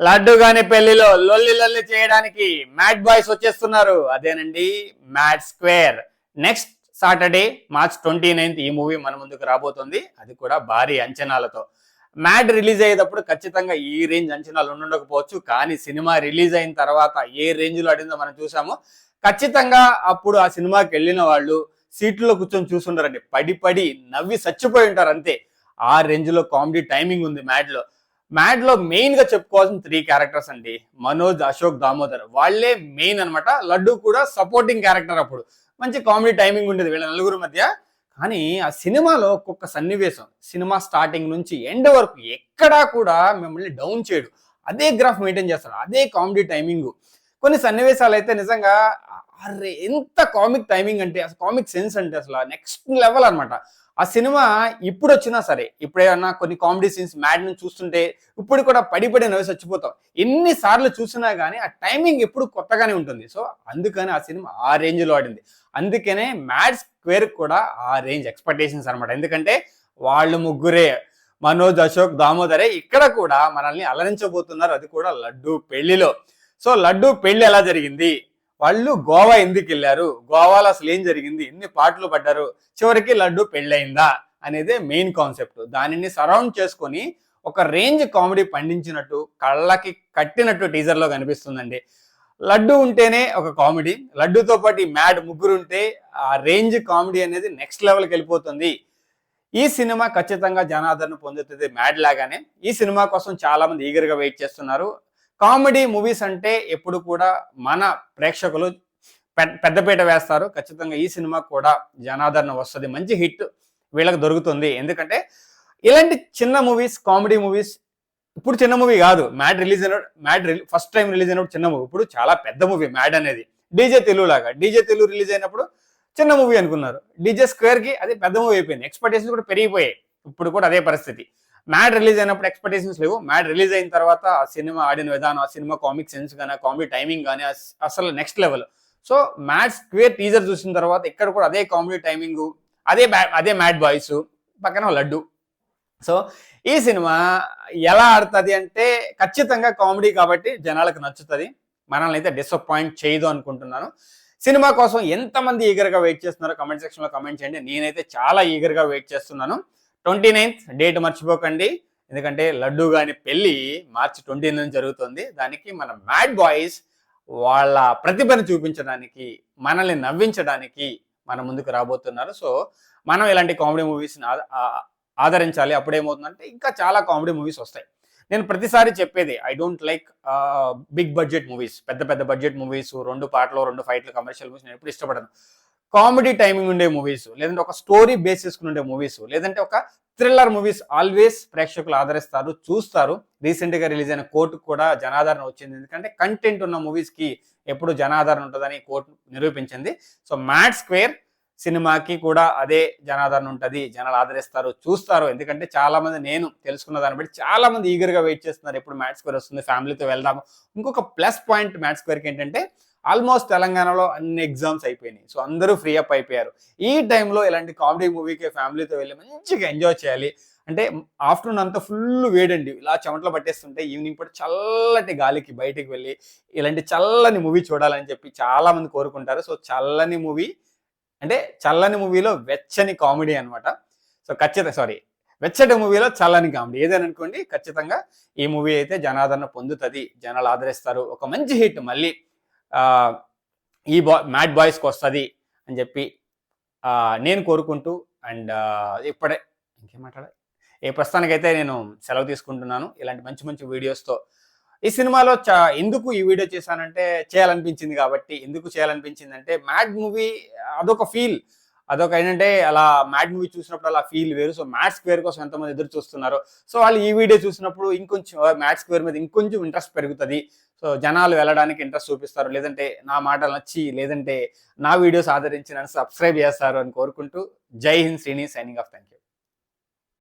లడ్డు గాని పెళ్లిలో లొల్లి లొల్లి చేయడానికి మ్యాడ్ బాయ్స్ వచ్చేస్తున్నారు. అదేనండి mad square. Next Saturday March 29 ఈ మూవీ మన ముందుకు రాబోతుంది. అది కూడా భారీ అంచనాలతో. మ్యాడ్ రిలీజ్ అయ్యేటప్పుడు ఖచ్చితంగా ఈ రేంజ్ అంచనాలు ఉండకపోవచ్చు, కానీ సినిమా రిలీజ్ అయిన తర్వాత ఏ రేంజ్ లో ఆడిందో మనం చూసాము. ఖచ్చితంగా అప్పుడు ఆ సినిమాకి వెళ్ళిన వాళ్ళు సీట్లో కూర్చొని చూసుంటారండి. పడి పడి నవ్వి చచ్చిపోయి ఉంటారు అంతే. ఆ రేంజ్ లో కామెడీ టైమింగ్ ఉంది మ్యాడ్ లో మెయిన్ గా చెప్పుకోవాల్సిన 3 క్యారెక్టర్స్ అండి. మనోజ్, అశోక్, దామోదర్ వాళ్ళే మెయిన్ అనమాట. లడ్డు కూడా సపోర్టింగ్ క్యారెక్టర్. అప్పుడు మంచి కామెడీ టైమింగ్ ఉండేది వీళ్ళ నలుగురు మధ్య. కానీ ఆ సినిమాలో ఒక్కొక్క సన్నివేశం సినిమా స్టార్టింగ్ నుంచి ఎండ్ వరకు ఎక్కడా కూడా మిమ్మల్ని డౌన్ చేయడు. అదే గ్రాఫ్ మెయింటైన్ చేస్తాడు, అదే కామెడీ టైమింగ్. కొన్ని సన్నివేశాలు అయితే నిజంగా అరే ఎంత కామిక్ టైమింగ్ అంటే, అసలు కామిక్ సెన్స్ అంటే అసలు నెక్స్ట్ లెవెల్ అనమాట. ఆ సినిమా ఇప్పుడు వచ్చినా సరే, ఇప్పుడేమన్నా కొన్ని కామెడీ సీన్స్ మ్యాడ్ నుంచి చూస్తుంటే ఇప్పుడు కూడా పడి పడి నవ్వి చచ్చిపోతాం. ఎన్నిసార్లు చూసినా కానీ ఆ టైమింగ్ ఎప్పుడు కొత్తగానే ఉంటుంది. సో అందుకని ఆ సినిమా ఆ రేంజ్ లో ఆడింది. అందుకనే మ్యాడ్ స్క్వేర్ కూడా ఆ రేంజ్ ఎక్స్పెక్టేషన్స్ అనమాట. ఎందుకంటే వాళ్ళు ముగ్గురే, మనోజ్, అశోక్, దామోదరే ఇక్కడ కూడా మనల్ని అలరించబోతున్నారు. అది కూడా లడ్డు పెళ్లిలో. సో లడ్డు పెళ్లి ఎలా జరిగింది, వాళ్ళు గోవా ఎందుకు వెళ్ళారు, గోవాలో అసలు ఏం జరిగింది, ఎన్ని పాటలు పడ్డారు, చివరికి లడ్డు పెళ్ళయిందా అనేది మెయిన్ కాన్సెప్ట్. దానిని సరౌండ్ చేసుకొని ఒక రేంజ్ కామెడీ పండించినట్టు కళ్ళకి కట్టినట్టు టీజర్ లో కనిపిస్తుందండి. లడ్డు ఉంటేనే ఒక కామెడీ, లడ్డుతో పాటు ఈ మ్యాడ్ ముగ్గురు ఉంటే ఆ రేంజ్ కామెడీ అనేది నెక్స్ట్ లెవెల్కి వెళ్ళిపోతుంది. ఈ సినిమా ఖచ్చితంగా జనాదరణ పొందుతుంది మ్యాడ్ లాగానే. ఈ సినిమా కోసం చాలా మంది ఈగర్ గా వెయిట్ చేస్తున్నారు. కామెడీ మూవీస్ అంటే ఎప్పుడు కూడా మన ప్రేక్షకులు పెద్దపీట వేస్తారు. ఖచ్చితంగా ఈ సినిమా కూడా జనాదరణ వస్తుంది, మంచి హిట్ వీళ్ళకి దొరుకుతుంది. ఎందుకంటే ఇలాంటి చిన్న మూవీస్, కామెడీ మూవీస్ ఇప్పుడు చిన్న మూవీ కాదు. ఫస్ట్ టైం రిలీజ్ అయినప్పుడు చిన్న మూవీ, ఇప్పుడు చాలా పెద్ద మూవీ మ్యాడ్ అనేది. డీజే తెలుగు లాగా, డీజే తెలుగు రిలీజ్ అయినప్పుడు చిన్న మూవీ అనుకున్నారు, డీజే స్క్వేర్ కి అది పెద్ద మూవీ అయిపోయింది. ఎక్స్పెక్టేషన్స్ కూడా పెరిగిపోయాయి. ఇప్పుడు కూడా అదే పరిస్థితి. మ్యాడ్ రిలీజ్ అయినప్పుడు ఎక్స్పెక్టేషన్స్ లేవు. మ్యాడ్ రిలీజ్ అయిన తర్వాత ఆ సినిమా ఆడిన విధానం, ఆ సినిమా కామిక్ సెన్స్ కానీ, కామెడీ టైమింగ్ కానీ అసలు next level. So mad square teaser చూసిన తర్వాత ఇక్కడ కూడా అదే కామెడీ టైమింగ్, అదే మ్యాడ్ బాయ్స్, పక్కన లడ్డు. సో ఈ సినిమా ఎలా ఆడుతుంది అంటే ఖచ్చితంగా కామెడీ కాబట్టి జనాలకు నచ్చుతుంది. మనల్ని అయితే డిసప్పాయింట్ చేయదు అనుకుంటున్నాను. సినిమా కోసం ఎంతమంది ఈగర్గా వెయిట్ చేస్తున్నారో కమెంట్ సెక్షన్లో కమెంట్ చేయండి. నేనైతే చాలా ఈగర్గా వెయిట్ చేస్తున్నాను. 29th డేట్ మర్చిపోకండి. ఎందుకంటే లడ్డు గాని పెళ్లి మార్చి 29 జరుగుతుంది. దానికి మన మ్యాడ్ బాయ్స్ వాళ్ళ ప్రతిభను చూపించడానికి, మనల్ని నవ్వించడానికి మన ముందుకు రాబోతున్నారు. సో మనం ఇలాంటి కామెడీ మూవీస్ని ఆదరించాలి. అప్పుడేమవుతుందంటే ఇంకా చాలా కామెడీ మూవీస్ వస్తాయి. నేను ప్రతిసారి చెప్పేది, I don't like big budget movies, పెద్ద పెద్ద బడ్జెట్ మూవీస్, 2 పాటలు 2 ఫైట్లు, కమర్షియల్ మూవీస్ నేను ఎప్పుడు ఇష్టపడను. కామెడీ టైమింగ్ ఉండే మూవీస్, లేదంటే ఒక స్టోరీ బేస్ చేసుకుని ఉండే మూవీస్, లేదంటే ఒక థ్రిల్లర్ మూవీస్ ఆల్వేస్ ప్రేక్షకులు ఆదరిస్తారు, చూస్తారు. రీసెంట్ గా రిలీజ్ అయిన కోర్టు కూడా జనాదరణ వచ్చింది. ఎందుకంటే కంటెంట్ ఉన్న మూవీస్ కి ఎప్పుడు జనాదరణ ఉంటుందని కోర్టు నిరూపించింది. సో మ్యాడ్ స్క్వేర్ సినిమాకి కూడా అదే జనాదరణ ఉంటుంది, జనాలు ఆదరిస్తారు, చూస్తారు. ఎందుకంటే చాలా మంది, నేను తెలుసుకున్న దాన్ని బట్టి చాలా మంది ఈగర్గా వెయిట్ చేస్తున్నారు ఎప్పుడు మ్యాడ్ స్క్వేర్ వస్తుంది, ఫ్యామిలీతో వెళ్దాము. ఇంకొక ప్లస్ పాయింట్ మ్యాడ్ స్క్వేర్కి ఏంటంటే ఆల్మోస్ట్ తెలంగాణలో అన్ని ఎగ్జామ్స్ అయిపోయినాయి. సో అందరూ ఫ్రీ అప్ అయిపోయారు. ఈ టైంలో ఇలాంటి కామెడీ మూవీకి ఫ్యామిలీతో వెళ్ళి మంచిగా ఎంజాయ్ చేయాలి. అంటే ఆఫ్టర్నూన్ అంతా ఫుల్ వేడండి, ఇలా చెమటలు పట్టేస్తుంటే ఈవినింగ్ పూట చల్లటి గాలికి బయటికి వెళ్ళి ఇలాంటి చల్లని మూవీ చూడాలని చెప్పి చాలా మంది కోరుకుంటారు. సో చల్లని మూవీ అంటే చల్లని మూవీలో వెచ్చని కామెడీ అనమాట. సో వెచ్చటి మూవీలో చల్లని కామెడీ ఏదైనా అనుకోండి, ఖచ్చితంగా ఈ మూవీ అయితే జనాదరణ పొందుతుంది, జనాలు ఆదరిస్తారు. ఒక మంచి హిట్ మళ్ళీ ఈ మ్యాడ్ బాయ్స్కి వస్తుంది అని చెప్పి నేను కోరుకుంటూ, అండ్ ఇప్పుడే ఇంకేం మాట్లాడాలి, ప్రస్తుతానికైతే నేను సెలవు తీసుకుంటున్నాను. ఇలాంటి మంచి మంచి వీడియోస్తో ఈ సినిమాలో ఎందుకు ఈ వీడియో చేశానంటే చేయాలనిపించింది కాబట్టి. ఎందుకు చేయాలనిపించిందంటే మ్యాడ్ మూవీ అదొక ఫీల్, అదొక ఏంటంటే అలా మ్యాడ్ మూవీ చూసినప్పుడు అలా ఫీల్ వేరు. సో మ్యాడ్ స్క్వేర్ కోసం ఎంతమంది ఎదురు చూస్తున్నారు. సో వాళ్ళు ఈ వీడియో చూసినప్పుడు ఇంకొంచెం మ్యాడ్ స్క్వేర్ మీద ఇంకొంచెం ఇంట్రెస్ట్ పెరుగుతుంది. సో జనాలు వెళ్ళడానికి ఇంట్రెస్ట్ చూపిస్తారు, లేదంటే నా మాటలు నచ్చి, లేదంటే నా వీడియోస్ ఆదరించి నన్ను సబ్స్క్రైబ్ చేస్తారు అని కోరుకుంటూ, జై Hind, Srini signing off. Thank you.